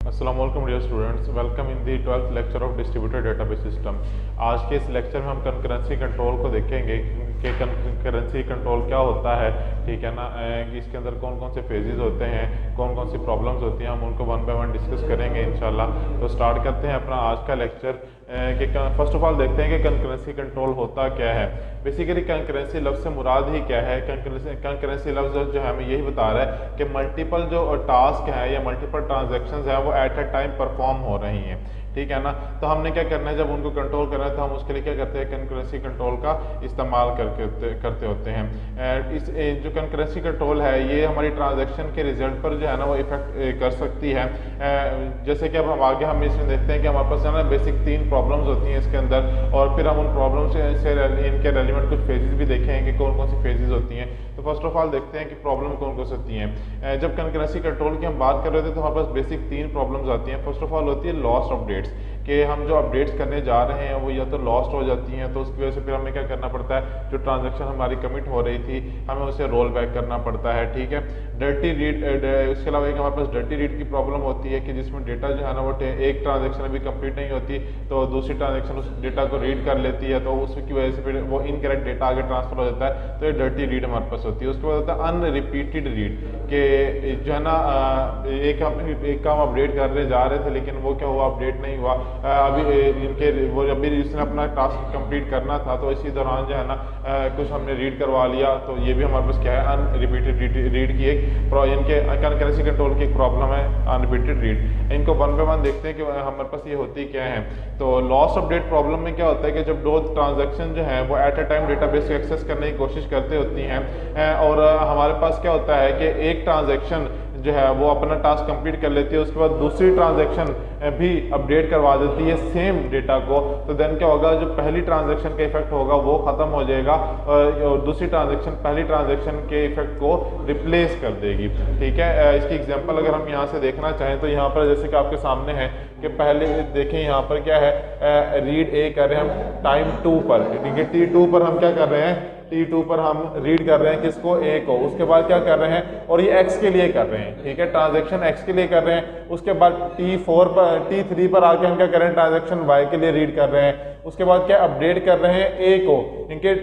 अस्सलाम वालेकुम dear students, welcome in the 12th lecture of distributed database system. आज के इस लेक्चर में हम कंकरेंसी कंट्रोल को देखेंगे कि कंकरेंसी कंट्रोल क्या होता है। ठीक है ना, इसके अंदर कौन कौन से फेजेस होते हैं, कौन कौन सी प्रॉब्लम्स होती हैं, हम उनको वन बाय वन डिस्कस करेंगे इंशाल्लाह। तो स्टार्ट करते हैं अपना आज का लेक्चर। कि फर्स्ट ऑफ ऑल देखते हैं कि कंकरेंसी कंट्रोल होता क्या है। बेसिकली कंकरेंसी लफ्ज़ से मुराद ही क्या है। कंकरेंसी लफ्ज़ जो है हमें यही बता रहा है कि मल्टीपल जो टास्क हैं या मल्टीपल ट्रांजैक्शंस हैं वो एट अ टाइम परफॉर्म हो रही हैं। ठीक है ना, तो हमने क्या करना है, जब उनको कंट्रोल करना है तो हम उसके लिए क्या करते हैं, कंकरेंसी कंट्रोल का इस्तेमाल करते होते हैं। इस जो कंकरेंसी कंट्रोल है ये हमारी ट्रांजैक्शन के रिजल्ट पर जो है ना वो इफेक्ट कर सकती है। जैसे कि अब हम आगे हम इसमें देखते हैं कि हमारे पास है ना बेसिक 3 प्रॉब्लम्स होती हैं इसके अंदर, और फिर हम उन प्रॉब्लम्स से इनके रेलिवेंट कुछ फेजेस भी देखेंगे कि कौन कौन सी फेजेस होती हैं। तो फर्स्ट ऑफ ऑल देखते हैं कि प्रॉब्लम कौन कौन सी होती हैं। जब कंकरेंसी कंट्रोल की हम बात कर रहे थे तो हमारे पास बेसिक 3 प्रॉब्लम्स आती हैं। फर्स्ट ऑफ ऑल होती है लॉस्ट अपडेट्स, कि हम जो अपडेट्स करने जा रहे हैं वो या तो लॉस्ट हो जाती हैं, तो उसकी वजह से फिर हमें क्या करना पड़ता है, जो ट्रांजैक्शन हमारी कमिट हो रही थी हमें उसे रोल बैक करना पड़ता है। ठीक है, डर्टी रीड, इसके अलावा एक हमारे पास डर्टी रीड की प्रॉब्लम होती है कि जिसमें डेटा जो है ना वो एक ट्रांजैक्शन अभी कंप्लीट नहीं होती तो दूसरी ट्रांजैक्शन उस डेटा को रीड कर लेती है, तो उसकी वजह से फिर वो इनकरेक्ट डेटा आगे ट्रांसफर हो जाता है, तो ये डर्टी रीड हमारे पास होती है। उसके बाद होता है अनरिपीटेड रीड, कि जो है ना एक काम अपडेट करने जा रहे थे लेकिन वो क्या हुआ, अपडेट नहीं हुआ। अभी इनके वो अभी जिसने अपना टास्क कंप्लीट करना था तो इसी दौरान जो है ना कुछ हमने रीड करवा लिया, तो ये भी हमारे पास क्या है, अनरिपीटेड रीड की एक इनके कंकरेंसी कंट्रोल की एक प्रॉब्लम है, अनरिपीटेड रीड। इनको वन बाय वन देखते हैं कि हमारे पास ये होती क्या है। तो लॉस्ट अपडेट प्रॉब्लम में क्या होता है कि जब दो ट्रांजैक्शन जो है वो एट अ टाइम डेटाबेस को एक्सेस करने की कोशिश करते होती हैं, और हमारे पास क्या होता है कि एक ट्रांजैक्शन जो है वो अपना टास्क कंप्लीट कर लेती है, उसके बाद दूसरी ट्रांजैक्शन भी अपडेट करवा देती है सेम डेटा को, तो देन क्या होगा, जो पहली ट्रांजैक्शन का इफेक्ट होगा वो खत्म हो जाएगा और दूसरी ट्रांजैक्शन पहली ट्रांजैक्शन के इफेक्ट को रिप्लेस कर देगी। ठीक है, इसकी एग्जांपल अगर हम यहाँ से देखना चाहें तो यहाँ पर जैसे कि आपके सामने है कि पहले देखें यहाँ पर क्या है, रीड ए कर रहे हैं हम टाइम 2 पर। ठीक है, T2 पर हम क्या कर रहे हैं, T2 पर हम रीड कर रहे हैं किसको, ए को। उसके बाद क्या कर रहे हैं, और ये x के लिए कर रहे हैं, ठीक है, ट्रांजैक्शन x के लिए कर रहे हैं। उसके बाद T3 पर आके हम क्या कर रहे हैं, ट्रांजैक्शन y के लिए रीड कर रहे हैं। उसके बाद क्या अपडेट कर रहे हैं a को, इनके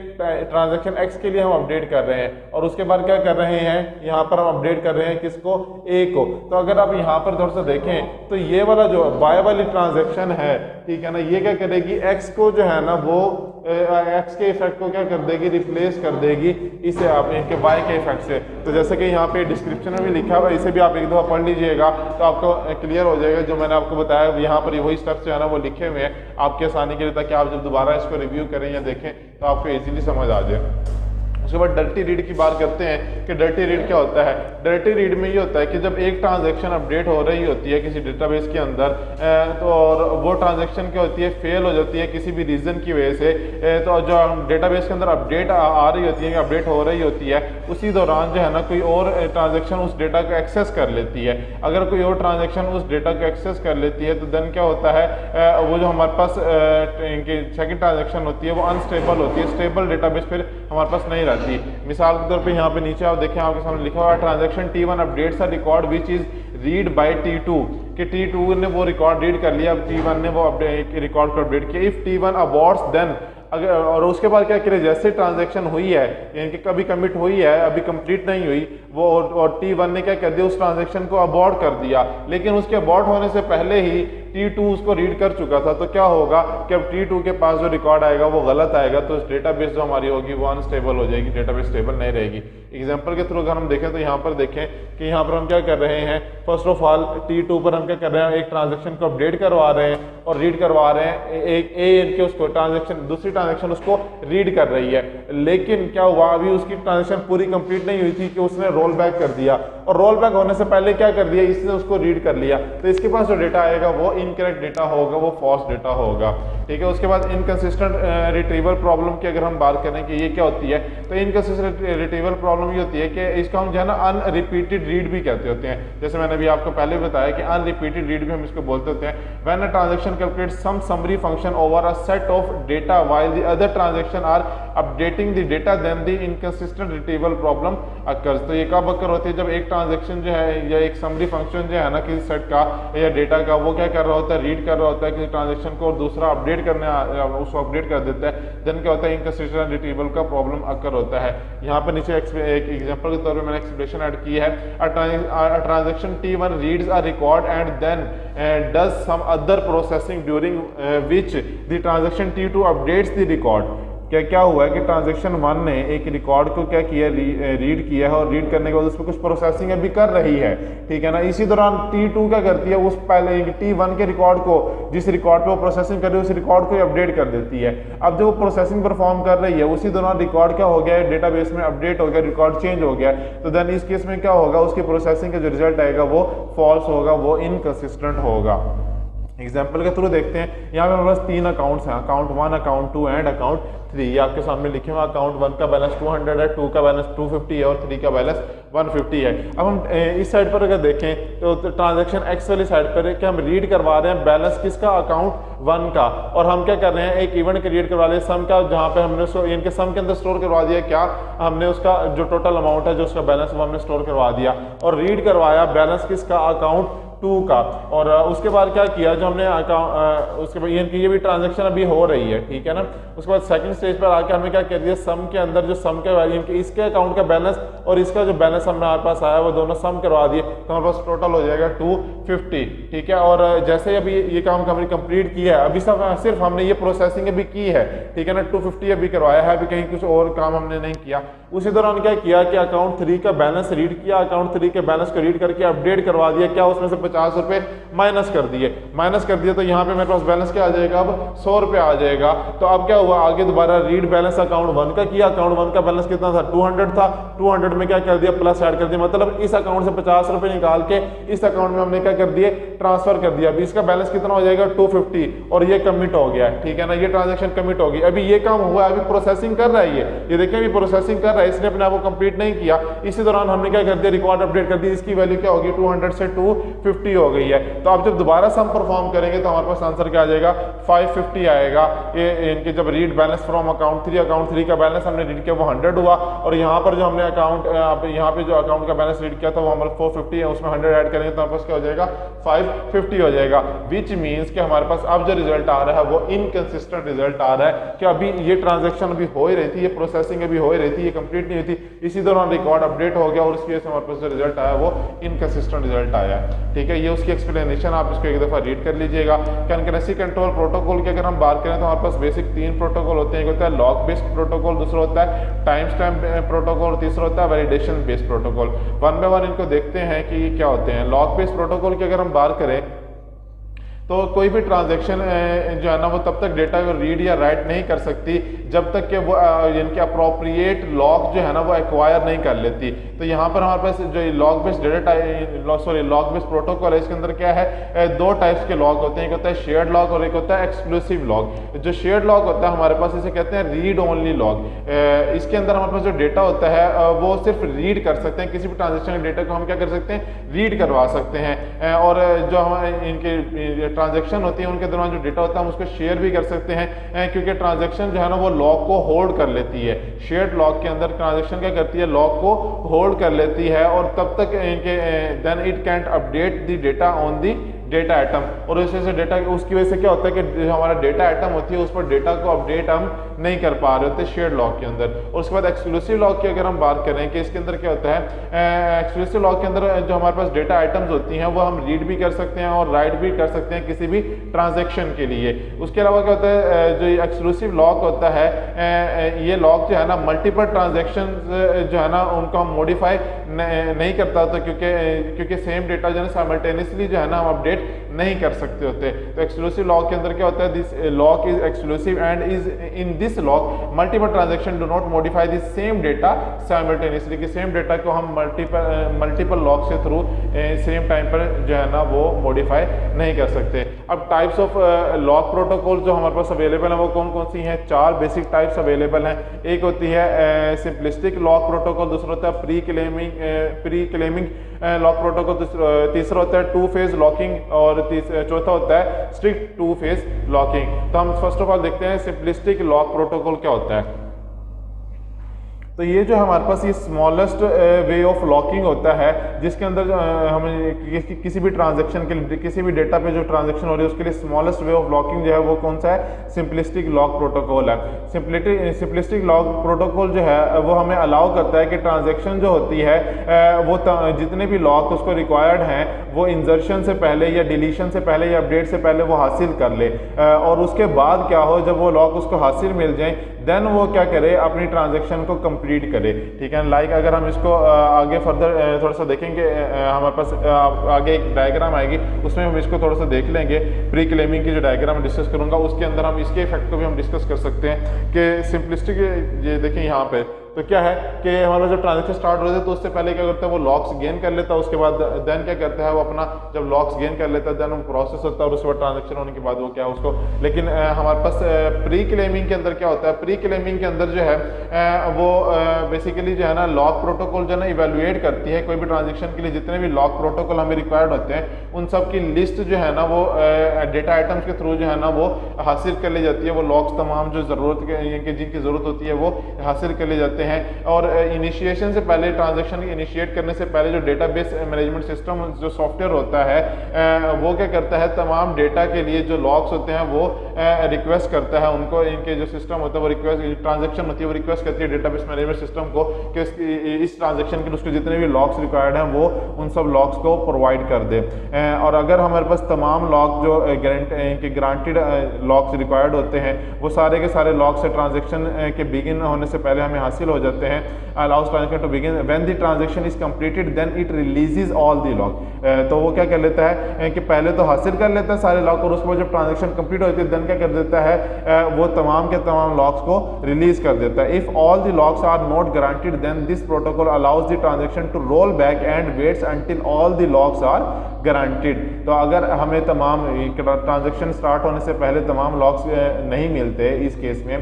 ट्रांजैक्शन x के लिए हम अपडेट कर रहे हैं, और उसके बाद क्या कर रहे हैं, यहाँ पर हम अपडेट कर रहे हैं किसको, a को। तो अगर आप यहाँ पर थोड़ा सा देखें तो ये वाला जो y वाली ट्रांजैक्शन है, ठीक है ना, ये क्या करेगी, x को जो है ना वो x के इफेक्ट को क्या कर देगी, रिप्लेस कर देगी इसे आप इनके y के इफेक्ट से। तो जैसे कि यहाँ पे डिस्क्रिप्शन में भी लिखा हुआ है, इसे भी आप एक दफ़ा पढ़ लीजिएगा तो आपको क्लियर हो जाएगा। जो मैंने आपको बताया यहाँ पर वही स्टेप्स जो है ना वो लिखे हुए हैं आपके आसानी के लिए, ताकि आप जब दोबारा इसको रिव्यू करें या देखें तो आपको ईजिली समझ आ जाए। उसके बाद डर्टी रीड की बात करते हैं कि डर्टी रीड क्या होता है। डर्टी रीड में ये होता है कि जब एक ट्रांजैक्शन अपडेट हो रही होती है किसी डेटाबेस के अंदर, तो और वो ट्रांजैक्शन क्या होती है, फेल हो जाती है किसी भी रीज़न की वजह से, तो जो डेटाबेस के अंदर अपडेट आ रही होती है, अपडेट हो रही होती है, उसी दौरान जो है ना कोई और ट्रांजैक्शन उस डेटा को एक्सेस कर लेती है। अगर कोई और ट्रांजैक्शन उस डेटा को एक्सेस कर लेती है तो देन क्या होता है, वो जो हमारे पास सेकेंड ट्रांजैक्शन होती है वो अनस्टेबल होती है, स्टेबल डेटाबेस फिर हमारे पास नहीं रहती। मिसाल के तौर पे यहाँ पे नीचे आप देखें, आपके सामने लिखा हुआ है transaction T1 updates a record which is read by T2, कि T2 ने वो रिकॉर्ड रीड कर लिया, अब T1 ने वो रिकॉर्ड को अपडेट किया। इफ T1 अबॉर्ट्स देन, अगर और उसके बाद क्या करें, जैसे ट्रांजैक्शन हुई है यानी कि कभी कमिट हुई है अभी कंप्लीट नहीं हुई वो, और T1 ने क्या कर दिया, उस ट्रांजैक्शन को अबॉर्ट कर दिया, लेकिन उसके अबॉर्ट होने से पहले ही T2 उसको रीड कर चुका था, तो क्या होगा कि अब T2 के पास जो रिकॉर्ड आएगा वो गलत आएगा, तो डेटाबेस जो हमारी होगी वो अनस्टेबल हो जाएगी, डेटाबेस स्टेबल नहीं रहेगी। एग्जांपल के थ्रू अगर हम देखें तो यहाँ पर देखें कि यहाँ पर हम क्या कर रहे हैं, फर्स्ट ऑफ ऑल T2 पर हम क्या कर रहे हैं, एक ट्रांजैक्शन को अपडेट करवा रहे हैं और रीड करवा रहे हैं, एक के उसको ट्रांजैक्शन, दूसरी ट्रांजैक्शन उसको रीड कर रही है, लेकिन क्या हुआ, अभी उसकी ट्रांजैक्शन पूरी कंप्लीट नहीं हुई थी कि उसने रोल बैक कर दिया, और रोल बैक होने से पहले क्या कर दिया, इसने उसको रीड कर लिया, तो इसके पास जो डेटा आएगा वो इनकरेक्ट डेटा होगा, वो फॉल्स डेटा होगा। ठीक है, उसके बाद इनकंसिस्टेंट रिट्रीवल प्रॉब्लम की अगर हम बात करें कि ये क्या होती है, तो इनकंसिस्टेंट रिट्रीवल प्रॉब्लम ये होती है कि इसको हम जो है ना अनरिपीटेड रीड भी कहते होते हैं। जैसे मैंने भी आपको पहले बताया कि अनरिपीटेड रीड भी हम इसको बोलते होते हैं। When a transaction calculate some summary function over a set of data while the other transaction are updating the data then the inconsistent retrieval problem occurs. तो ये कब अकर होती है, जब एक ट्रांजेक्शन जो है या एक समरी फंक्शन जो है ना किसी सेट का या डेटा का, वो क्या कर रहा होता है, रीड कर रहा होता है किसी ट्रांजेक्शन को और दूसरा अपडेट करने उसको अपडेट कर देता है, देन क्या होता है, इनकंसिस्टेंट रिट्रीवल का प्रॉब्लम अकर होता है। यहाँ पे नीचे एक एग्जांपल के तौर पे मैंने एक्सप्लेनेशन ऐड की है। A transaction T1 reads a record and then does some other processing during which the transaction T2 updates the record. क्या हुआ है कि ट्रांजेक्शन 1 ने एक रिकॉर्ड को क्या किया, रीड किया है और रीड करने के बाद उसमें कुछ प्रोसेसिंग अभी कर रही है, ठीक है ना। इसी दौरान T2 क्या करती है, उस पहले T1 के रिकॉर्ड को, जिस रिकॉर्ड पे वो प्रोसेसिंग कर रही है, उस रिकॉर्ड को अपडेट कर देती है। अब जब वो प्रोसेसिंग परफॉर्म कर रही है उसी दौरान रिकॉर्ड क्या हो गया है, डेटाबेस में अपडेट हो गया, रिकॉर्ड चेंज हो गया, तो देन इस केस में क्या होगा, उसकी प्रोसेसिंग का जो रिजल्ट आएगा वो फॉल्स होगा, वो इनकंसिस्टेंट होगा। एग्जाम्पल के थ्रू देखते हैं। यहाँ पे हमारे पास 3 अकाउंट्स हैं, अकाउंट 1, अकाउंट 2 एंड अकाउंट 3। ये आपके सामने लिखे हुए, अकाउंट 1 का बैलेंस 200 है, 2 का बैलेंस 250 है और 3 का बैलेंस 150 है। अब हम इस साइड पर अगर देखें तो ट्रांजैक्शन एक्स वाली साइड पर है कि हम रीड करवा रहे हैं बैलेंस किसका, अकाउंट 1 का, और हम क्या कर रहे हैं, एक इवेंट क्रिएट करवा रहे हैं सम का, जहाँ पे हमने इनके सम के अंदर स्टोर करवा दिया क्या, हमने उसका जो टोटल अमाउंट है, जो उसका बैलेंस वो हमने स्टोर करवा दिया, और रीड करवाया बैलेंस किसका, अकाउंट 2 का। और उसके बाद क्या किया, जो हमने उसके बाद ये भी ट्रांजैक्शन अभी हो रही है, ठीक है ना। उसके बाद सेकंड स्टेज पर आके हमने क्या कर दिया, सम के अंदर जो सम के वैल्यू इसके अकाउंट का बैलेंस और इसका जो बैलेंस हमारे पास आया वो दोनों सम करवा दिए, तो हमारे पास टोटल हो जाएगा 250, ठीक है। और जैसे ही अभी ये काम हमने कंप्लीट किया है, अभी सिर्फ हमने ये प्रोसेसिंग अभी की है, ठीक है ना, 250 अभी करवाया है, अभी कहीं कुछ और काम हमने नहीं किया। उसी दौरान क्या किया कि अकाउंट 3 का बैलेंस रीड किया, अकाउंट 3 के बैलेंस को रीड करके अपडेट करवा दिया, क्या उसमें से 50 रुपए माइनस कर दिए, तो यहाँ पे मेरे पास बैलेंस क्या आ जाएगा, अब 100 रुपए आ जाएगा। तो अब क्या हुआ, आगे दोबारा रीड बैलेंस अकाउंट 1 का किया, अकाउंट 1 का बैलेंस कितना था, 200 था, 200 में क्या कर दिया, प्लस ऐड कर दिया, मतलब इस अकाउंट से 50 रुपए निकाल के इस अकाउंट में हमने क्या कर दिए, ट्रांसफर कर दिया। अभी इसका बैलेंस कितना हो जाएगा, 250, और ये कमिट हो गया, ठीक है ना, ये ट्रांजेक्शन कमिट होगी। अभी ये काम हुआ, अभी प्रोसेसिंग कर रहा है, ये देखिए अभी प्रोसेसिंग कर रहा है, इसने अपने आप को कंप्लीट नहीं किया। इसी दौरान हमने क्या कर दिया, रिकॉर्ड अपडेट कर दी, इसकी वैल्यू क्या होगी, 200 से 250 हो गई है। तो अब जब दोबारा सम परफॉर्म करेंगे तो हमारे पास आंसर क्या आ जाएगा, 550 आएगा। ये इनके जब रीड बैलेंस फ्रॉम अकाउंट 3 का बैलेंस हमने रीड किया वो 100 हुआ, और यहाँ पर जो हमने अकाउंट यहाँ पे जो अकाउंट का बैलेंस रीड किया था वो हमारे 450 है, उसमें 100 ऐड करेंगे तो हमारे पास क्या हो जाएगा, 550 हो जाएगा। विच मीन्स कि हमारे पास अब जो रिजल्ट आ रहा है वो इनकंसिस्टेंट रिजल्ट आ रहा है कि अभी ये ट्रांजेक्शन अभी हो ही रही थी, ये प्रोसेसिंग अभी हो ही रही थी, ये कंप्लीट नहीं हुई थी, इसी दौरान रिकॉर्ड अपडेट हो गया और उसकी वजह से हमारे पास जो रिजल्ट आया वो इनकंसिस्टेंट रिजल्ट आया, ठीक है। ये उसकी एक्सप्लेनेशन, आप इसको एक दफा रीड कर लीजिएगा। कंकरेंसी कंट्रोल प्रोटोकॉल की अगर हम बात करें तो हमारे पास बेसिक 3 प्रोटोकॉल होते हैं, एक होता है लॉग बेस्ड प्रोटोकॉल, दूसरा होता है टाइम स्टैम्प प्रोटोकॉल, तीसरा होता है validation based protocol. One by one इनको देखते हैं कि क्या होते हैं। लॉग बेस्ड प्रोटोकॉल की अगर हम बात करें तो कोई भी ट्रांजैक्शन जो है ना वो तब तक डेटा को रीड या राइट नहीं कर सकती जब तक कि वो इनके अप्रोप्रिएट लॉग जो है ना वो एक्वायर नहीं कर लेती। तो यहाँ पर हमारे पास जो log based log based protocol है, इसके अंदर क्या है, 2 टाइप्स के लॉग होते हैं, एक होता है शेयर्ड लॉग और एक होता है एक्सक्लूसिव लॉग। जो शेयर्ड लॉग होता है हमारे पास इसे कहते हैं रीड ओनली लॉग। इसके अंदर हमारे पास जो डेटा होता है वो सिर्फ रीड कर सकते हैं, किसी भी ट्रांजेक्शन के डेटा को हम क्या कर सकते हैं, रीड करवा सकते हैं। और जो हम इनके ट्रांजैक्शन होती है उनके दौरान जो डेटा होता है हम उसको शेयर भी कर सकते हैं, क्योंकि ट्रांजैक्शन जो है ना वो लॉग को होल्ड कर लेती है। शेयर्ड लॉग के अंदर ट्रांजैक्शन क्या करती है, लॉग को होल्ड कर लेती है और तब तक इनके then it can't update the data on the data item. और इस वजह से डेटा उसकी वजह से क्या होता है कि जो हमारा डेटा आइटम होती है उस पर डेटा को अपडेट हम नहीं कर पा रहे होते शेयर्ड लॉग के अंदर। और उसके बाद एक्सक्लूसिव लॉग की अगर हम बात करें कि इसके अंदर क्या होता है, एक्सक्लूसिव लॉग के अंदर जो हमारे पास डेटा आइटम्स होती हैं वो हम रीड भी कर सकते हैं और राइट भी कर सकते हैं किसी भी ट्रांजेक्शन के लिए। उसके अलावा क्या होता है, जो एक्सक्लूसिव लॉग होता है, ये लॉग जो है ना मल्टीपल ट्रांजेक्शन जो है ना उनको हम मॉडिफाई नहीं करता होता, क्योंकि सेम डेटा जो है साइमल्टेनियसली जो है ना हम अपडेट नहीं कर सकते होते। तो एक्सक्लूसिव लॉग के अंदर क्या होता है, this log is exclusive and is in this log multiple transaction do not modify the same data simultaneously, कि सेम डेटा को हम मल्टीपल लॉग से थ्रू सेम टाइम पर जो है ना वो मॉडिफाई नहीं कर सकते। अब टाइप्स ऑफ लॉग प्रोटोकॉल जो हमारे पास अवेलेबल है वो कौन कौन सी हैं, 4 बेसिक टाइप्स अवेलेबल हैं। एक होती है सिंपलिस्टिक लॉग प्रोटोकॉल, दूसरा होता है प्री क्लेमिंग लॉक प्रोटोकॉल, तीसरा होता है 2 फेज लॉकिंग और चौथा होता है स्ट्रिक्ट 2 फेज लॉकिंग। तो हम फर्स्ट ऑफ ऑल देखते हैं सिंपलिस्टिक लॉक प्रोटोकॉल क्या होता है। तो ये जो हमारे पास ये स्मॉलेस्ट वे ऑफ लॉकिंग होता है, जिसके अंदर हमें किसी भी ट्रांजैक्शन के लिए, किसी भी डेटा पे जो ट्रांजैक्शन हो रही है उसके लिए स्मॉलेस्ट वे ऑफ लॉकिंग जो है वो कौन सा है, सिंपलिस्टिक लॉक प्रोटोकॉल है। सिंपलिस्टिक लॉक प्रोटोकॉल जो है वो हमें अलाउ करता है कि ट्रांजैक्शन जो होती है वो जितने भी लॉक उसको रिक्वायर्ड हैं वो इंजर्शन से पहले या डिलीशन से पहले या अपडेट से पहले वो हासिल कर ले, और उसके बाद क्या हो, जब वो लॉक उसको हासिल मिल जाए देन वो क्या करे, अपनी ट्रांजैक्शन को कंप्लीट करे। ठीक है, लाइक अगर हम इसको आगे फर्दर थोड़ा सा देखेंगे, हमारे पास आगे एक डायग्राम आएगी, उसमें हम इसको थोड़ा सा देख लेंगे। प्री क्लेमिंग की जो डायग्राम डिस्कस करूंगा उसके अंदर हम इसके इफेक्ट को भी हम डिस्कस कर सकते हैं कि सिंपलिस्टिक, ये देखें यहाँ पे तो क्या है कि हमारा जब ट्रांजेक्शन स्टार्ट हो जाता है तो उससे पहले क्या करता है वो लॉक्स गेन कर लेता है, उसके बाद देन क्या करता है वो अपना जब लॉक्स गेन कर लेता है देन वो प्रोसेस होता है और उसके बाद ट्रांजेक्शन होने के बाद वो क्या उसको, लेकिन हमारे पास प्री क्लेमिंग के अंदर क्या होता है, प्री क्लेमिंग के अंदर जो है वो बेसिकली जो है ना लॉक प्रोटोकॉल जो है ना इवेलुएट करती है कोई भी ट्रांजेक्शन के लिए जितने भी लॉक प्रोटोकॉल हमें रिक्वायर्ड होते हैं उन सब की लिस्ट जो है ना वो डेटा आइटम्स के थ्रू जो है ना वो हासिल कर ली जाती है। वो लॉक्स तमाम जो ज़रूरत के जिनकी ज़रूरत होती है वो हासिल कर ले जाते हैं। और इनिशिएशन से पहले, ट्रांजैक्शन इनिशिएट करने से पहले जो डेटाबेस मैनेजमेंट सिस्टम जो सॉफ्टवेयर होता है वो क्या करता है, तमाम डेटा के लिए जो लॉक्स होते हैं वो रिक्वेस्ट करता है उनको, इनके जो सिस्टम होता है वो रिक्वेस्ट, ट्रांजैक्शन होती है वो रिक्वेस्ट करती है डेटाबेस मैनेजमेंट सिस्टम को कि इस ट्रांजैक्शन के लिए उसके जितने भी लॉक्स रिक्वायर्ड हैं वो उन सब लॉक्स को प्रोवाइड कर दे। और अगर हमारे पास तमाम लॉक जो ग्रांटेड लॉक्स रिक्वायर्ड होते हैं वो सारे के सारे लॉक्स ट्रांजैक्शन के बिगिन होने से पहले हमें हासिल हो जाते हैं, allows transaction to begin when the transaction is completed then it releases all the lock। तो वो क्या कर लेता है कि पहले तो हासिल कर लेता है सारे लॉक और उसके बाद जब ट्रांजैक्शन कंप्लीट होती है देन क्या कर देता है वो तमाम के तमाम लॉक्स को रिलीज कर देता है। If all the locks are not granted then this protocol allows the transaction to roll back and waits until all the locks are granted. तो अगर हमें तमाम ट्रांजैक्शन स्टार्ट होने से पहले तमाम लॉक्स नहीं मिलते इस केस में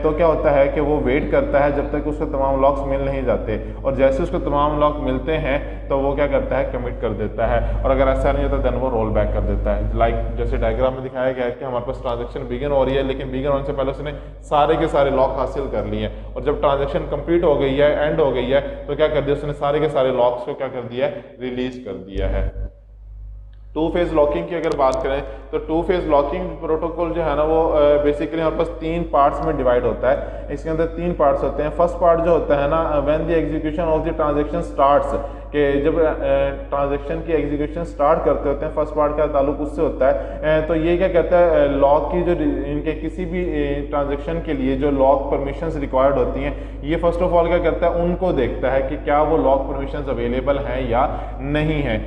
तो क्या होता है कि वो वेट करता है जब तक उसको तमाम लॉक्स मिल नहीं जाते, और जैसे उसको तमाम लॉक मिलते हैं तो वो क्या करता है कमिट कर देता है, और अगर ऐसा नहीं होता देन वो रोल बैक कर देता है। लाइक जैसे डायग्राम में दिखाया गया है कि हमारे पास ट्रांजैक्शन बिगिन हो रही है लेकिन बिगिन होने से पहले उसने सारे के सारे लॉक हासिल कर लिए हैं, और जब ट्रांजैक्शन कंप्लीट हो गई है, एंड हो गई है, तो क्या कर दिया उसने सारे के सारे लॉक्स को क्या कर दिया है, रिलीज कर दिया है। टू फेज लॉकिंग की अगर बात करें तो टू फेज लॉकिंग प्रोटोकॉल जो है ना वो बेसिकली हमारे पास 3 पार्ट्स में डिवाइड होता है। इसके अंदर 3 पार्ट्स होते हैं। फर्स्ट पार्ट जो होता है ना, when the execution of the transaction starts, कि जब ट्रांजैक्शन की एग्जीक्यूशन स्टार्ट करते होते हैं, फर्स्ट पार्ट का ताल्लुक उससे होता है। तो ये क्या कहता है, लॉक की जो इनके किसी भी ट्रांजैक्शन के लिए जो लॉक परमिशंस रिक्वायर्ड होती हैं, ये फर्स्ट ऑफ ऑल क्या करता है, उनको देखता है कि क्या वो लॉक परमिशंस अवेलेबल हैं या नहीं है।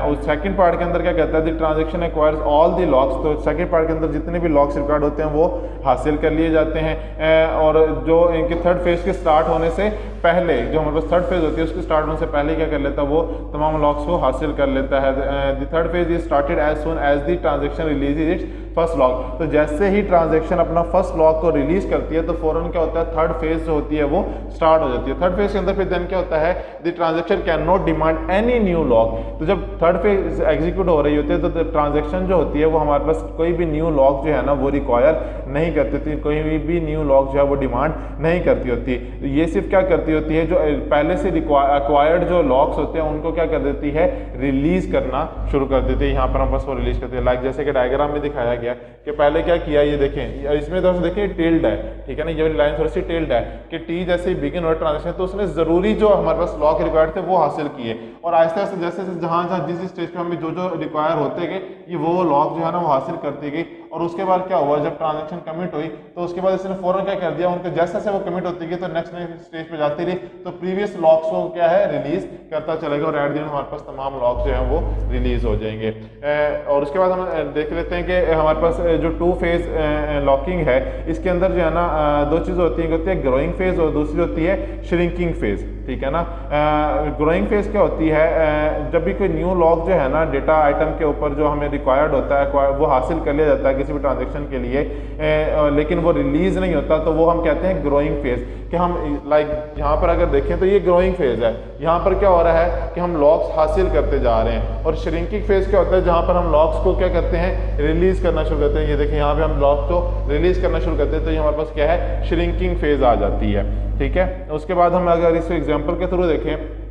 और सेकंड पार्ट के अंदर क्या कहता है, the transaction acquires all the locks, तो सेकंड पार्ट के अंदर जितने भी लॉक्स रिक्वायर्ड होते हैं वो हासिल कर लिए जाते हैं। और जो इनके थर्ड फेज के स्टार्ट होने से पहले, जो हमारे पास थर्ड फेज होती है उसके स्टार्ट होने से पहले क्या कर लेता है, वो तमाम लॉक्स को हासिल कर लेता है। The third phase is started as soon as the transaction releases its first lock. तो जैसे ही ट्रांजैक्शन अपना फर्स्ट लॉक को रिलीज करती है तो फौरन क्या होता है, थर्ड फेज जो होती है वो स्टार्ट हो जाती है। थर्ड फेज के अंदर फिर देन क्या होता है, the transaction can not demand any new lock. तो जब थर्ड फेज एग्जीक्यूट हो रही होती है तो ट्रांजैक्शन जो होती है वो हमारे पास कोई भी न्यू लॉक जो है ना वो रिक्वायर नहीं करती थी, कोई भी न्यू लॉक जो है वो डिमांड नहीं करती होती। ये सिर्फ क्या करती होती है, जो पहले से एक्वायर्ड जो लॉक्स होते हैं उनको क्या कर देती है, रिलीज करना शुरू कर देती है। यहाँ पर हम बस वो रिलीज करते हैं। लाइक जैसे कि डायग्राम में दिखाया गया कि पहले क्या किया, ये देखें, इसमें तो देखिए टिल्ड है, ठीक है ना, ये लाइन थोड़ी सी टिल्ड है कि टी जैसे ही बिगिन हो ट्रांजैक्शन तो उसने जरूरी जो हमारे पास लॉक रिक्वायर्ड थे वो हासिल किए, और आहिस्ते आहिस्ते जैसे जहाँ जिस स्टेज पे हमें जो जो रिक्वायर होते गए ये वो लॉक जो है ना वो हासिल करती गई। और उसके बाद क्या हुआ, जब ट्रांजैक्शन कमिट हुई तो उसके बाद इसने फौरन क्या कर दिया, उनके जैसे जैसे वो कमिट होती गई तो नेक्स्ट स्टेज पे जाती रही, तो प्रीवियस लॉक्स को क्या है रिलीज करता चलेगा, और एट द एंड हमारे पास तमाम लॉक्स जो है वो रिलीज हो जाएंगे। और उसके बाद हम देख लेते हैं कि हमारे पास जो टू फेज लॉकिंग है इसके अंदर जो है ना दो चीज़ होती है, ग्रोइंग फेज और दूसरी होती है श्रिंकिंग फेज। ठीक है ना। ग्रोइंग फेज क्या होती है, जब भी कोई न्यू लॉक जो है ना डेटा आइटम के ऊपर जो हमें रिक्वायर्ड होता है वो हासिल कर लिया जाता है किसी भी ट्रांजेक्शन के लिए, लेकिन वो रिलीज नहीं होता, तो वो हम कहते हैं ग्रोइंग फेज। कि हम लाइक यहाँ पर अगर देखें तो ये ग्रोइंग फेज है, यहाँ पर क्या हो रहा है कि हम लॉक्स हासिल करते जा रहे हैं। और श्रिंकिंग फेज क्या होता है, जहाँ पर हम लॉक्स को क्या करते हैं, रिलीज करना शुरू करते हैं। ये देखिए यहाँ पे हम लॉक्स को रिलीज करना शुरू करते हैं, तो ये हमारे पास क्या है, श्रिंकिंग फेज आ जाती है, ठीक है। उसके बाद हम अगर इस एग्जाम्पल के थ्रू देखें,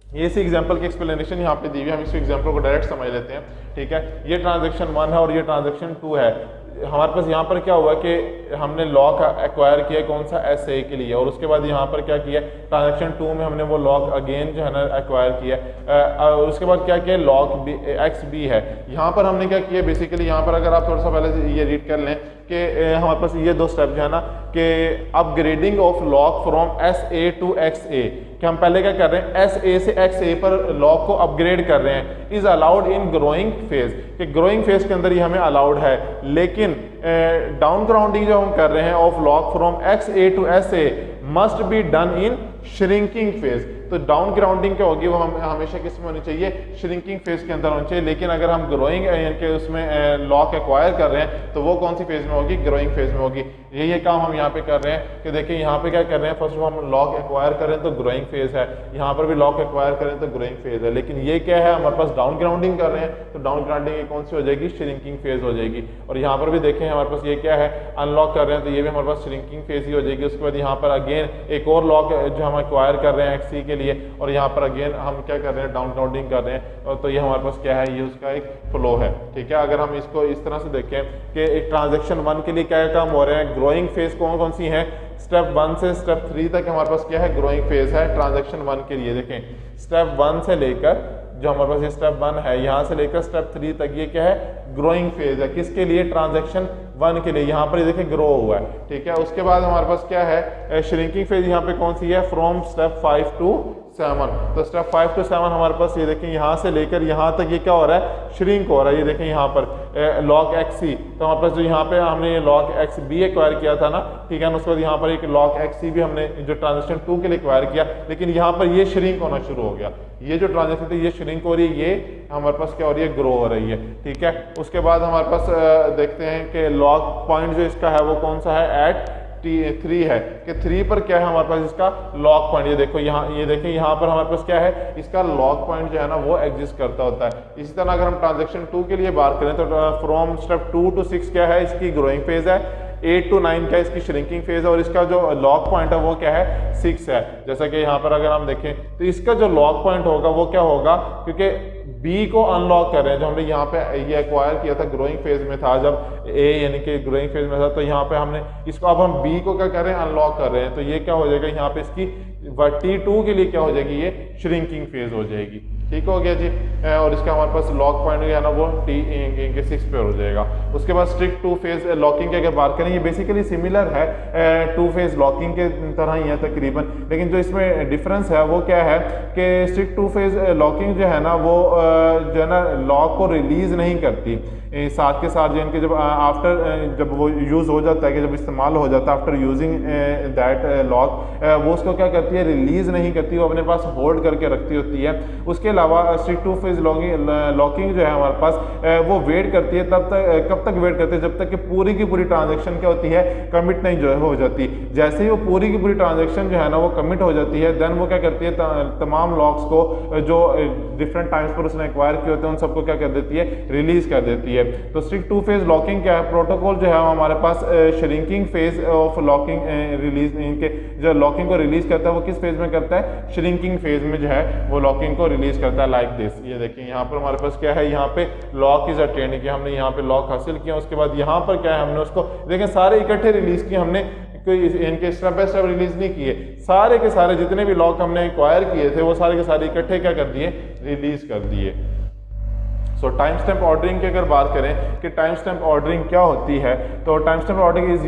ये इसी एग्जांपल की एक्सप्लेनेशन यहाँ पे दी हुई है, हम इस एग्जांपल को डायरेक्ट समझ लेते हैं, ठीक है। ये ट्रांजैक्शन 1 है और ये ट्रांजैक्शन 2 है। हमारे पास यहाँ पर क्या हुआ कि हमने लॉक एक्वायर किया कौन सा SA के लिए, और उसके बाद यहाँ पर क्या किया, ट्रांजैक्शन 2 में हमने वो लॉक अगेन जो है ना एक्वायर किया। उसके बाद क्या किया, लॉक XB है। यहाँ पर हमने क्या किया, बेसिकली यहाँ पर अगर आप थोड़ा सा पहले ये रीड कर लें कि हमारे पास ये 2 स्टेप जो है ना कि upgrading of lock from SA to XA, कि हम पहले क्या कर रहे हैं, SA से XA पर लॉक को अपग्रेड कर रहे हैं, is allowed in growing phase, कि ग्रोइंग फेज के अंदर ये हमें अलाउड है। लेकिन डाउन ग्राउंडिंग जो हम कर रहे हैं of lock from XA to SA must be done in shrinking phase. तो डाउन ग्राउंडिंग क्या होगी, वो हम हमेशा किस में होनी चाहिए, श्रिंकिंग फेज के अंदर होनी चाहिए। लेकिन अगर हम ग्रोइंग के उसमें लॉक एक्वायर कर रहे हैं तो वो कौन सी फेज में होगी, ग्रोइंग फेज में होगी। यही काम हम यहाँ पे कर रहे हैं कि देखिए यहाँ पे क्या कर रहे हैं, फर्स्ट ऑफ ऑल हम लॉक एक्वायर कर रहे हैं तो ग्रोइंग फेज है, यहाँ पर भी लॉक एक्वायर करें तो ग्रोइंग फेज है। लेकिन ये क्या है, हमारे पास डाउन ग्राउंडिंग कर रहे हैं, तो डाउन ग्राउंडिंग ये कौन सी हो जाएगी, श्रिंकिंग फेज हो जाएगी। और यहाँ पर भी देखें हमारे पास ये क्या है, अनलॉक कर रहे हैं तो ये भी हमारे पास श्रिंकिंग फेज ही हो जाएगी। उसके बाद यहाँ पर अगेन एक और लॉक जो हम एक्वायर कर रहे हैं XC के लिए, और यहाँ पर अगेन हम क्या कर रहे हैं, डाउन ग्राउंडिंग कर रहे हैं, और तो ये हमारे पास क्या है, ये उसका एक फ्लो है, ठीक है। अगर हम इसको इस तरह से देखें कि एक ट्रांजैक्शन 1 के लिए क्या काम हो रहे हैं, ग्रोइंग फेज कौन कौन सी है, स्टेप 1 से स्टेप 3 तक हमारे पास क्या है, ग्रोइंग फेज है ट्रांजैक्शन 1 के लिए। देखें स्टेप 1 से लेकर जो हमारे पास ये स्टेप 1 है, यहाँ से लेकर स्टेप 3 तक ये क्या है, ग्रोइंग फेज है। किसके लिए, ट्रांजैक्शन 1 के लिए। यहाँ पर ये देखिए ग्रो हुआ है, ठीक है। उसके बाद हमारे पास क्या है, श्रिंकिंग फेज यहाँ पे कौन सी है, फ्रॉम स्टेप 5 टू 7। तो स्टेप 5 टू 7 हमारे पास ये देखें यहाँ से लेकर यहाँ तक ये क्या हो रहा है, श्रिंक हो रहा है। ये देखें यहाँ पर लॉक XC, तो हमारे पास जो यहाँ पे हमने ये लॉक XB एक्वायर किया था ना, ठीक है ना। उसके बाद यहाँ पर एक लॉक XC भी हमने जो ट्रांजेक्शन 2 के लिए एक्वायर किया, लेकिन यहाँ पर ये श्रिंक होना शुरू हो गया। ये जो ट्रांजेक्शन थी ये श्रिंक हो रही है, ये हमारे पास क्या हो रही है, ग्रो हो रही है, ठीक है। उसके बाद हमारे पास देखते हैं कि लॉक पॉइंट जो इसका है वो कौन सा है, एट 3 है, कि 3 पर क्या है हमारे पास इसका लॉक पॉइंट। ये देखो यहाँ, ये देखिए यहाँ पर हमारे पास क्या है, इसका लॉक पॉइंट जो है ना वो एग्जिस्ट करता होता है। इसी तरह अगर हम ट्रांजैक्शन 2 के लिए बात करें तो फ्रॉम स्टेप 2 टू 6 क्या है, इसकी ग्रोइंग फेज है, 8 टू 9 क्या इसकी श्रिंकिंग फेज है, और इसका जो लॉक पॉइंट है वो क्या है, 6 है। जैसा कि यहाँ पर अगर हम देखें तो इसका जो लॉक पॉइंट होगा वो क्या होगा, क्योंकि B को अनलॉक कर रहे हैं, जो हमने यहाँ पे ये एक्वायर किया था ग्रोइंग फेज में था, जब A यानी कि ग्रोइंग फेज में था, तो यहाँ पे हमने इसको, अब हम B को क्या कर रहे हैं, अनलॉक कर रहे हैं। तो ये क्या हो जाएगा, यहाँ पे इसकी T2 के लिए क्या हो जाएगी, ये श्रिंकिंग फेज हो जाएगी, ठीक हो गया जी। और इसका हमारे पास लॉक पॉइंट जो है ना वो T6 पे हो जाएगा। उसके बाद स्ट्रिक्ट 2 फेज लॉकिंग की अगर बात करें, ये बेसिकली सिमिलर है 2 फेज लॉकिंग के तरह ही है तकरीबन, लेकिन जो इसमें डिफरेंस है वो क्या है कि स्ट्रिक्ट 2 फेज लॉकिंग जो है ना वो जो है ना लॉक को रिलीज नहीं करती, साथ के साथ जो इनके जब आफ्टर जब वो यूज़ हो जाता है, कि जब इस्तेमाल हो जाता है आफ्टर यूजिंग दैट लॉक, वो उसको क्या करती है, रिलीज नहीं करती, वो अपने पास होल्ड करके रखती होती है। उसके अलावा स्ट्रिक्ट 2 फेज लॉकिंग जो है हमारे पास वो वेट करती है, तब तक कब तक वेट करती है, जब तक कि पूरी की पूरी ट्रांजेक्शन क्या होती है, कमिट नहीं जो है हो जाती। जैसे ही वो पूरी की पूरी ट्रांजेक्शन जो है ना वो कमिट हो जाती है, देन वो क्या करती है, तमाम लॉक्स को जो डिफरेंट टाइम्स पर उसने एक्वायर किए होते हैं उन सबको क्या कर देती है, रिलीज कर देती है। तो स्ट्रिक्ट 2 फेज लॉकिंग क्या है, प्रोटोकॉल जो है हमारे पास shrinking phase of locking release, इनके जो लॉकिंग को रिलीज करता है वो किस फेज में करता है, श्रिंकिंग फेज में जो है वो लॉकिंग को रिलीज करता है, लाइक दिस। ये देखिए यहाँ पर हमारे पास क्या है, यहाँ पे लॉक इज अटेन्ड, कि हमने यहाँ पे लॉक हासिल किया। उसके बाद यहाँ पर क्या है, हमने उसको देखें सारे इकट्ठे रिलीज किए, हमने कोई इनके स्टेप बाय स्टेप रिलीज नहीं किए, सारे के सारे जितने भी लॉक हमने एक्वायर किए थे वो सारे के सारे इकट्ठे क्या कर दिए, रिलीज कर दिए। सो टाइम स्टैम्प ऑर्डरिंग की अगर बात करें कि टाइम स्टैम्प ऑर्डरिंग क्या होती है, तो time stamp ordering is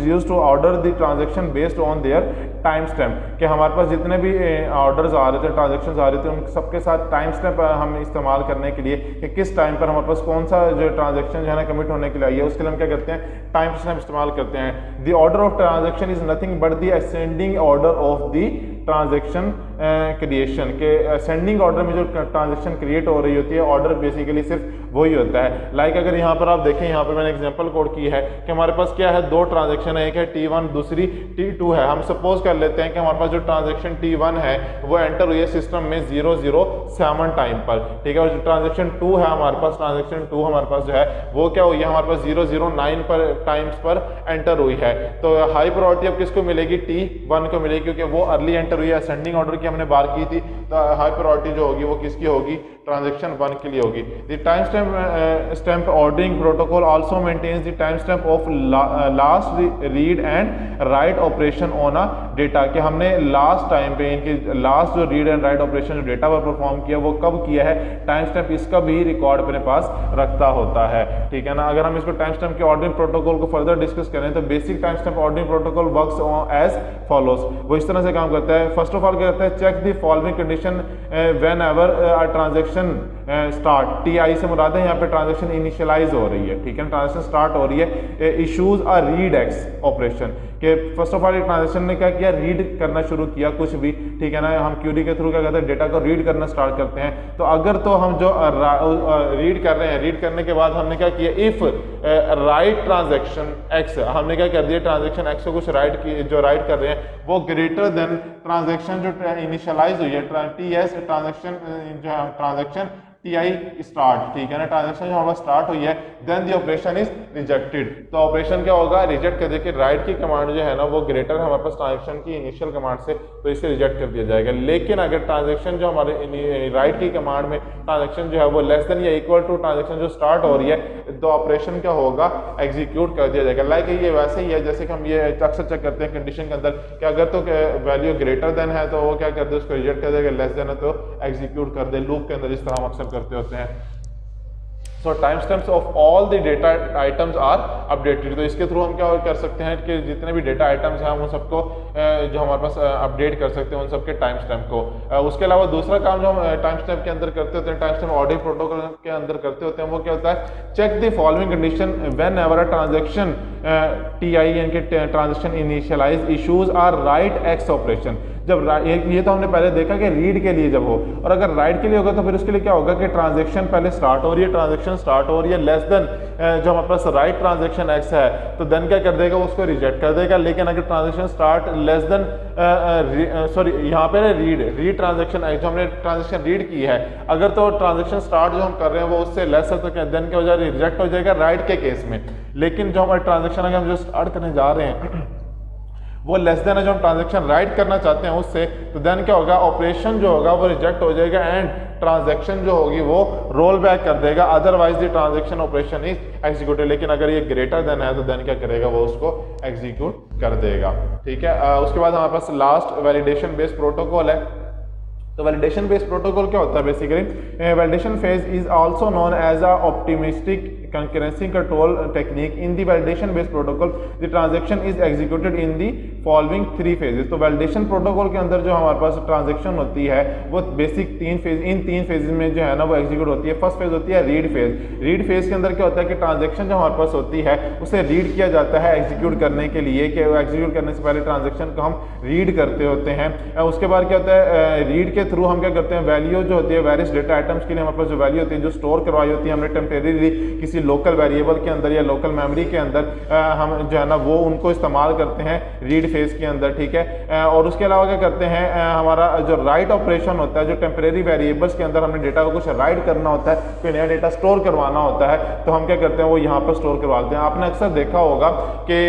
use to order the transaction based on their time stamp, कि हमारे पास जितने भी ऑर्डर्स आ रहे थे, ट्रांजैक्शंस आ रहे थे, उन सबके साथ टाइम स्टैम्प हम इस्तेमाल करने के लिए कि किस टाइम पर हमारे पास कौन सा जो ट्रांजैक्शन जो है ना कमिट होने के लिए आई है, उसके लिए हम क्या करते हैं, टाइम स्टैम्प इस्तेमाल करते हैं। The order of transaction is nothing but the ascending order of the transaction creation, के असेंडिंग ऑर्डर में जो ट्रांजैक्शन क्रिएट हो रही होती है, ऑर्डर बेसिकली सिर्फ वही होता है। लाइक अगर यहाँ पर आप देखें, यहाँ पर मैंने एग्जांपल कोड की है कि हमारे पास क्या है, दो ट्रांजैक्शन है, एक है T1 दूसरी T2 है। हम सपोज कर लेते हैं कि हमारे पास जो ट्रांजैक्शन T1 है वो एंटर हुई है सिस्टम में 007 टाइम पर, ठीक है, और जो ट्रांजैक्शन 2 है हमारे पास, ट्रांजैक्शन 2 हमारे पास जो है वो क्या हुई है, हमारे पास 009 पर टाइम्स पर एंटर हुई है। तो हाई प्रायोरिटी अब किसको मिलेगी, T1 को मिलेगी, क्योंकि वो अर्ली एंटर हुई है। असेंडिंग ऑर्डर की हमने बात की थी, तो हाई प्रायोरिटी जो होगी वो किसकी होगी, ट्रांजैक्शन 1 के लिए होगी। The time stamp ordering protocol also maintains the time stamp of last read and write operation on a data, कि हमने लास्ट टाइम पे इनकी लास्ट जो रीड एंड राइट ऑपरेशन जो डेटा पर परफॉर्म किया वो कब किया है, टाइम स्टैम्प इसका भी रिकॉर्ड अपने पास रखता होता है, ठीक है ना। अगर हम इसको टाइम स्टैम्प के ऑर्डरिंग प्रोटोकॉल को फर्दर डिस्कस करें तो basic time stamp ordering protocol works as follows, वो इस तरह से काम करता है। फर्स्ट ऑफ ऑल क्या करता है, check the following condition whenever a transaction start, TI से मुराद है यहाँ पे ट्रांजैक्शन इनिशियलाइज हो रही है, ठीक है, ट्रांजैक्शन स्टार्ट हो रही है, इशूज अ रीड एक्स ऑपरेशन, कि फर्स्ट ऑफ ऑल ये ट्रांजैक्शन ने क्या किया, रीड करना शुरू किया कुछ भी, ठीक है ना। हम क्यूरी के थ्रू क्या करते हैं, डेटा को रीड करना स्टार्ट करते हैं। तो अगर तो हम जो रीड कर रहे हैं, रीड करने के बाद हमने क्या किया, इफ राइट ट्रांजैक्शन एक्स, हमने क्या कर दिया, ट्रांजैक्शन एक्स को कुछ राइट की जो राइट कर रहे हैं वो ग्रेटर देन ट्रांजैक्शन जो इनिशियलाइज हुई है, TS ट्रांजैक्शन जो है ट्रांजैक्शन TI स्टार्ट, ठीक है ना, ट्रांजैक्शन जो हमारा स्टार्ट हुई है, then the operation is rejected, तो ऑपरेशन क्या होगा, रिजेक्ट कर देके राइट की कमांड जो है ना वो ग्रेटर हमारे पास ट्रांजैक्शन की इनिशियल कमांड से, तो इसे रिजेक्ट कर दिया जाएगा। लेकिन अगर ट्रांजैक्शन जो हमारे राइट की कमांड में ट्रांजैक्शन जो है वो लेस देन या इक्वल टू ट्रांजैक्शन जो स्टार्ट हो रही है, तो ऑपरेशन क्या होगा, एग्जीक्यूट कर दिया जाएगा। लाइक ये वैसे ही है जैसे कि हम ये अक्सर चेक करते हैं कंडीशन के अंदर कि अगर तो वैल्यू ग्रेटर देन है तो वो क्या कर दे, उसको रिजेक्ट कर देगा, लेस देन है तो एग्जीक्यूट कर दे, लूप के अंदर जिस तरह हम अक्सर करते होते हैं। So time stamps of all the data items are updated, तो इसके थ्रू हम क्या कर सकते हैं कि जितने भी डेटा आइटम्स हैं हम उन सबको जो हमारे पास अपडेट कर सकते हैं उन सबके टाइम स्टैम्प को। उसके अलावा दूसरा काम जो हम टाइम स्टैम्प के अंदर करते होते हैं, टाइम स्टैम्प ऑर्डरिंग प्रोटोकॉल के अंदर करते होते हैं, वो क्या होता है, check the following condition whenever a transaction TI यानी कि transaction initialize issues are write X operation, जब ये तो हमने पहले देखा कि रीड के लिए जब हो, और अगर राइट के लिए होगा तो फिर उसके लिए क्या होगा कि ट्रांजैक्शन पहले स्टार्ट हो रही है, ट्रांजैक्शन स्टार्ट हो रही है लेस देन जो हमारे पास राइट ट्रांजैक्शन एक्स है, तो देन क्या कर देगा, उसको रिजेक्ट कर देगा। लेकिन अगर transaction start less than sorry यहाँ पे रीड ट्रांजैक्शन एक्स, जो हमने ट्रांजैक्शन रीड की है, अगर तो ट्रांजैक्शन स्टार्ट जो हम कर रहे हैं वो उससे लेस है तो देन क्या हो जाएगा, रिजेक्ट हो जाएगा राइट के केस में। लेकिन जो हमारे ट्रांजैक्शन अगर हम जो स्टार्ट करने जा रहे हैं वो लेस देन है, जो हम ट्रांजैक्शन राइट करना चाहते हैं उससे, तो देन क्या होगा, ऑपरेशन जो होगा वो रिजेक्ट हो जाएगा एंड ट्रांजैक्शन जो होगी वो रोल बैक कर देगा, otherwise the transaction operation is executed. लेकिन अगर ये ग्रेटर देन है तो देन क्या करेगा, वो उसको एग्जीक्यूट कर देगा, ठीक है। उसके बाद हमारे पास लास्ट वैलिडेशन बेस्ड प्रोटोकॉल है। तो वैलिडेशन बेस्ड प्रोटोकॉल क्या होता है, basically validation phase is also known as a optimistic concurrency control technique. In the validation based protocol the transaction is executed in the following 3 phases. तो validation protocol के अंदर जो हमारे पास ट्रांजेक्शन होती है वो बेसिक 3 फेज, इन 3 फेज में जो है ना वो एग्जीक्यूट होती है। फर्स्ट फेज होती है रीड फेज। रीड फेज के अंदर क्या होता है कि ट्रांजेक्शन जो हमारे पास होती है उसे रीड किया जाता है एग्जीक्यूट करने के लिए, कि एग्जीक्यूट करने से पहले ट्रांजेक्शन को हम रीड करते होते हैं। उसके बाद क्या होता है, रीड के थ्रू हम क्या करते हैं, वैल्यू जो होती है वेरियस डेटा आइटम्स के लिए हमारे पास जो वैल्यू होती है जो स्टोर करवाई होती है हमने टेम्परेरी किसी लोकल वेरिएबल के अंदर या लोकल मेमोरी के अंदर, हम जो है ना वो उनको इस्तेमाल करते हैं रीड फेज के अंदर, ठीक है। और उसके अलावा क्या करते हैं, हमारा जो राइट ऑपरेशन होता है, जो टेम्परेरी वेरिएबल्स के अंदर हमने डेटा को कुछ राइट करना होता है, फिर नया डेटा स्टोर करवाना होता है, तो हम क्या करते हैं वो यहाँ पर स्टोर करवाते हैं। आपने अक्सर देखा होगा कि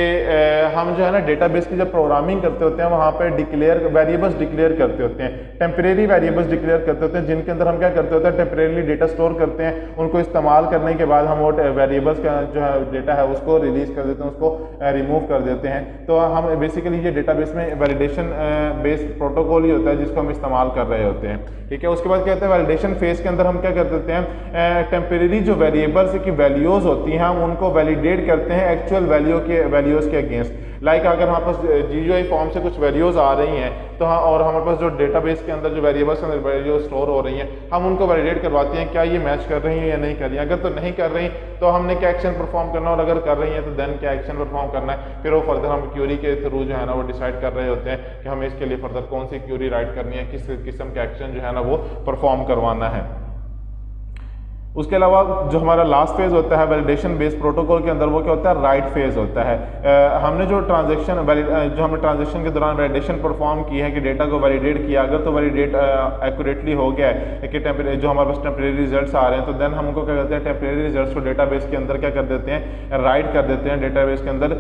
हम जो है ना डेटाबेस की जब प्रोग्रामिंग करते होते हैं वहाँ पर डिक्लेयर वेरिएबल्स डिक्लेयर करते होते हैं, टेम्परेरी वेरिएबल्स डिक्लेयर करते होते हैं, जिनके अंदर हम क्या करते होते हैं टेम्परेरी डेटा स्टोर करते हैं। उनको इस्तेमाल करने के बाद हम वो वेरिएबल्स का जो है डेटा है उसको रिलीज कर देते हैं, उसको रिमूव कर देते हैं। तो हम बेसिकली ये डेटाबेस में वैलिडेशन बेस्ड प्रोटोकॉल ही होता है जिसको हम इस्तेमाल कर रहे होते हैं, ठीक है। उसके बाद क्या होता है, वैलिडेशन फेज के अंदर हम क्या कर देते हैं, टेम्परेरी जो वेरिएबल्स की वैल्यूज होती हैं हम उनको वैलिडेट करते हैं एक्चुअल वैल्यूज के अगेंस्ट। लाइक अगर हमारे पास GUI फॉर्म से कुछ वैल्यूज आ रही हैं तो हाँ, और हमारे पास जो डेटाबेस के अंदर जो वेरिएबल्स के अंदर वैल्यूज स्टोर हो रही हैं, हम उनको वैलिडेट करवाते हैं क्या ये मैच कर रही हैं या नहीं कर रही हैं। अगर तो नहीं कर रही तो हमने क्या एक्शन परफॉर्म करना, और अगर कर रही हैं तो देन क्या एक्शन परफॉर्म करना है। फिर वो फर्दर हम क्यूरी के थ्रू जो है ना वो डिसाइड कर रहे होते हैं कि हमें इसके लिए फर्दर कौन सी क्यूरी राइट करनी है, किस किस्म का एक्शन जो है ना वो परफॉर्म करवाना है। उसके अलावा जो हमारा लास्ट फेज होता है वैलिडेशन बेस्ड प्रोटोकॉल के अंदर, वो क्या होता है, राइट फेज होता है। हमने जो ट्रांजैक्शन के दौरान वैलिडेशन परफॉर्म की है कि डेटा को वैलिडेट किया, अगर तो वैलिडेट एक्यूरेटली हो गया है कि जो हमारे पास टेम्परेरी रिजल्ट्स आ रहे हैं, तो देन हम उनको क्या करते हैं, टेम्परेरी रिजल्ट्स को डेटाबेस के अंदर क्या कर देते हैं, राइट कर देते हैं डेटाबेस के अंदर,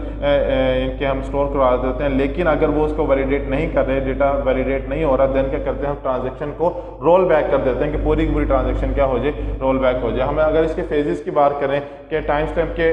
इनके हम स्टोर करवा देते हैं। लेकिन अगर वो उसको वैलिडेट नहीं कर रहे, डेटा वैलिडेट नहीं हो रहा, देन क्या करते हैं, हम ट्रांजेक्शन को रोल बैक कर देते हैं कि पूरी की पूरी ट्रांजेक्शन क्या हो जाए, रोल बैक हो जाए। हमें अगर इसके फेजेस की बात करें कि टाइम स्टैम्प के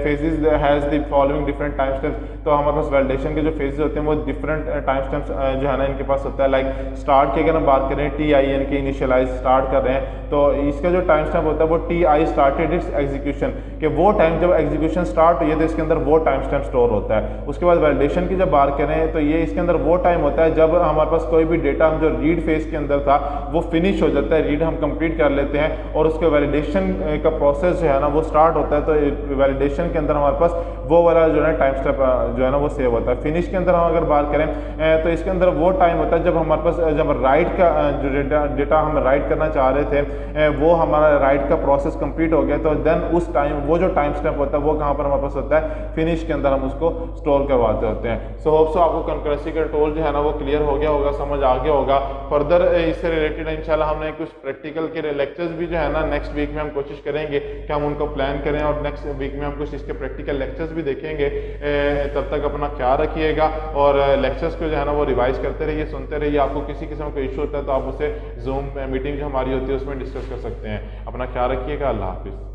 phases has the following different time stamps, तो हमारे पास वैलिडेशन के जो फेजेस होते हैं वो डिफरेंट टाइम स्टैम्प्स जो है ना इनके पास होता है। लाइक स्टार्ट की अगर हम बात करें, TIN के इनिशियलाइज स्टार्ट कर रहे हैं, तो इसका जो टाइम स्टैम्प होता है वो TI स्टार्टेड इट्स एग्जीक्यूशन, कि वो टाइम जब एग्जीक्यूशन स्टार्ट हुई है तो इसके अंदर वो टाइम स्टैम्प स्टोर होता है। उसके बाद वैलिडेशन की जब बात करें तो ये इसके अंदर वो टाइम होता है जब हमारे पास कोई भी डेटा हम जो रीड फेज के अंदर था वो फिनिश हो जाता है, रीड हम कंप्लीट कर लेते हैं और उसके वैलिडेशन का प्रोसेस जो है ना वो स्टार्ट होता है। तो वैलिडेशन के अंदर हमारे पास वो वाला जो है टाइम स्टेप जो है ना वो सेव होता है। फिनिश के अंदर हम अगर बात करें तो इसके अंदर वो टाइम होता है जब हमारे पास जब राइट का जो डेटा हम राइट करना चाह रहे थे वो हमारा राइट का प्रोसेस कंप्लीट हो गया, तो देन उस टाइम वो जो टाइम स्टेप होता है वो कहाँ पर हमारे पास होता है, फिनिश के अंदर हम उसको स्टोर करवाते होते हैं। सो होप सो आपको कंकरेंसी कंट्रोल जो है ना वो क्लियर हो गया होगा, समझ आ गया होगा। फर्दर इससे रिलेटेड इंशाल्लाह हमने कुछ प्रैक्टिकल के लेक्चर्स भी जो है ना नेक्स्ट वीक में हम कोशिश करेंगे कि हम उनको प्लान करें और नेक्स्ट वीक में हम कुछ इसके प्रैक्टिकल लेक्चर्स भी देखेंगे। तब तक अपना ख्याल रखिएगा और लेक्चर्स को जो है ना वो रिवाइज करते रहिए, सुनते रहिए। आपको किसी किस्म का इशू होता है तो आप उसे जूम मीटिंग जो हमारी होती है उसमें डिस्कस कर सकते हैं। अपना ख्याल रखिएगा। अल्लाह हाफिज़।